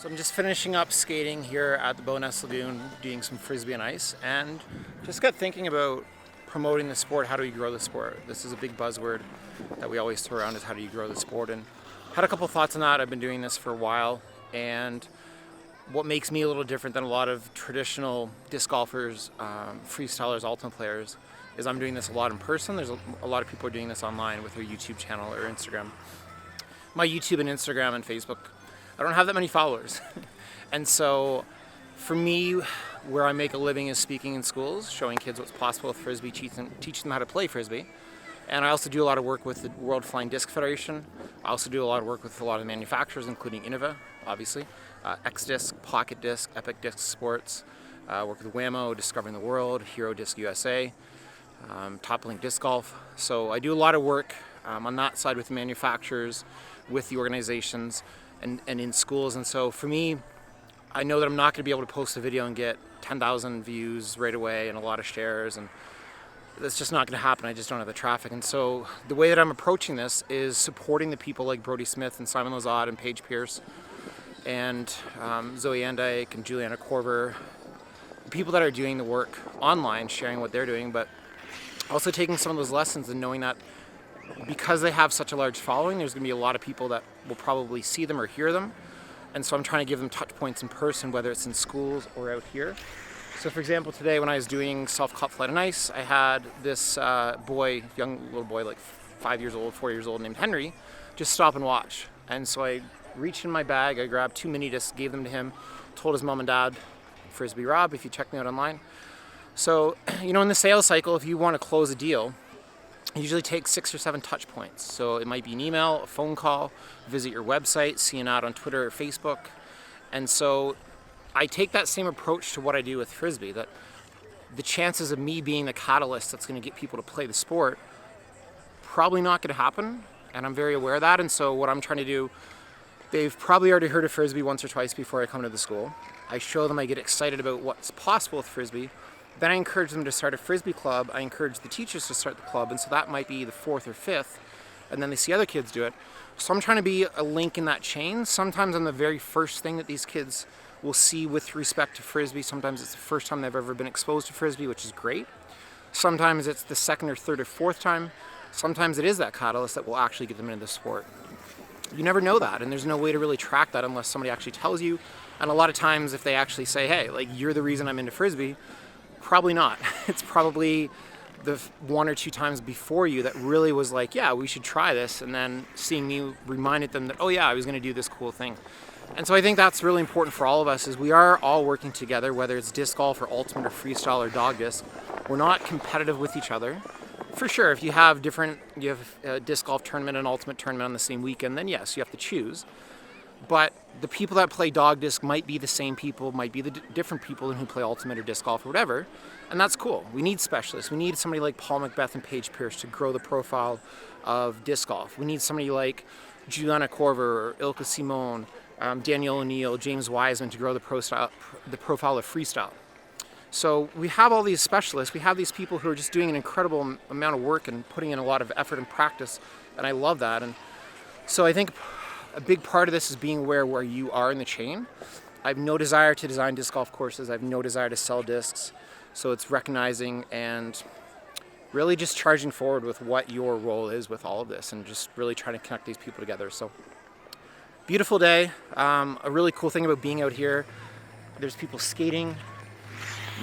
So I'm just finishing up skating here at the Bowness Lagoon, doing some Frisbee on ice, and just got thinking about promoting the sport. How do we grow the sport? This is a big buzzword that we always throw around, is how do you grow the sport? And had a couple thoughts on that. I've been doing this for a while, and what makes me a little different than a lot of traditional disc golfers, freestylers, ultimate players, is I'm doing this a lot in person. There's a lot of people are doing this online with their YouTube channel or Instagram. My YouTube and Instagram and Facebook, I don't have that many followers. And so for me, where I make a living is speaking in schools, showing kids what's possible with Frisbee, teaching them how to play Frisbee. And I also do a lot of work with the World Flying Disc Federation. I also do a lot of work with a lot of manufacturers, including Innova, obviously, X-Disc, Pocket Disc, Epic Disc Sports, work with wham-o, Discovering the World, Hero Disc USA, Top Link Disc Golf. So I do a lot of work on that side with the manufacturers, with the organizations, and in schools. And so for me, I know that I'm not going to be able to post a video and get 10,000 views right away and a lot of shares, and that's just not going to happen. I just don't have the traffic. And so the way that I'm approaching this is supporting the people like Brodie Smith and Simon Lizotte and Paige Pierce and Zoe Andike and Juliana Corver, the people that are doing the work online, sharing what they're doing, but also taking some of those lessons and knowing that because they have such a large following, there's going to be a lot of people that will probably see them or hear them. And so I'm trying to give them touch points in person, whether it's in schools or out here. So for example, today when I was doing self-caught flight on ice, I had this young little boy, like 4 years old, named Henry, just stop and watch. And so I reached in my bag, I grabbed 2 mini discs, gave them to him, told his mom and dad, Frisbee Rob, if you check me out online. So, in the sales cycle, if you want to close a deal, it usually takes 6 or 7 touch points. So it might be an email, a phone call, visit your website, see an ad on Twitter or Facebook. And so I take that same approach to what I do with Frisbee, that the chances of me being the catalyst that's going to get people to play the sport, probably not going to happen. And I'm very aware of that. And so what I'm trying to do, they've probably already heard of Frisbee once or twice before I come to the school. I show them, I get excited about what's possible with Frisbee. Then I encourage them to start a Frisbee club. I encourage the teachers to start the club, and so that might be the 4th or 5th, and then they see other kids do it. So I'm trying to be a link in that chain. Sometimes I'm the very first thing that these kids will see with respect to Frisbee. Sometimes it's the first time they've ever been exposed to Frisbee, which is great. Sometimes it's the 2nd or 3rd or 4th time. Sometimes it is that catalyst that will actually get them into the sport. You never know that, and there's no way to really track that unless somebody actually tells you. And a lot of times if they actually say, hey, you're the reason I'm into Frisbee, probably not. It's probably the 1 or 2 times before you that really was like, yeah, we should try this. And then seeing me reminded them that, oh yeah, I was going to do this cool thing. And so I think that's really important for all of us, is we are all working together, whether it's disc golf or ultimate or freestyle or dog disc. We're not competitive with each other. For sure, if you have a disc golf tournament and ultimate tournament on the same weekend, then yes, you have to choose. But the people that play dog disc might be the same people, might be the different people than who play ultimate or disc golf or whatever, and that's cool. We need specialists. We need somebody like Paul Macbeth and Paige Pierce to grow the profile of disc golf. We need somebody like Juliana Corver or Ilka Simone, Danielle O'Neill, James Wiseman to grow the profile of freestyle. So we have all these specialists. We have these people who are just doing an incredible amount of work and putting in a lot of effort and practice, and I love that. And so I think a big part of this is being aware where you are in the chain. I have no desire to design disc golf courses. I have no desire to sell discs. So it's recognizing and really just charging forward with what your role is with all of this and just really trying to connect these people together. So beautiful day. A really cool thing about being out here, there's people skating,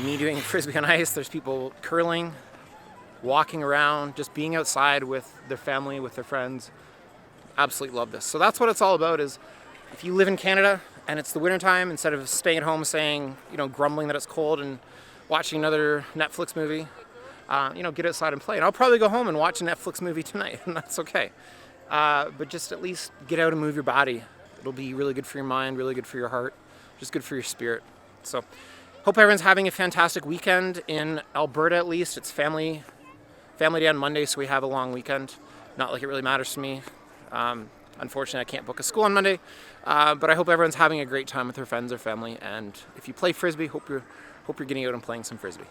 me doing Frisbee on ice, there's people curling, walking around, just being outside with their family, with their friends. Absolutely love this. So that's what it's all about, is if you live in Canada and it's the wintertime, instead of staying at home saying, grumbling that it's cold and watching another Netflix movie, get outside and play. And I'll probably go home and watch a Netflix movie tonight, and that's okay. But just at least get out and move your body. It'll be really good for your mind, really good for your heart, just good for your spirit. So hope everyone's having a fantastic weekend. In Alberta, at least, it's family day on Monday, so we have a long weekend. Not like it really matters to me. Unfortunately, I can't book a school on Monday, but I hope everyone's having a great time with their friends or family. And if you play Frisbee, hope you're getting out and playing some Frisbee.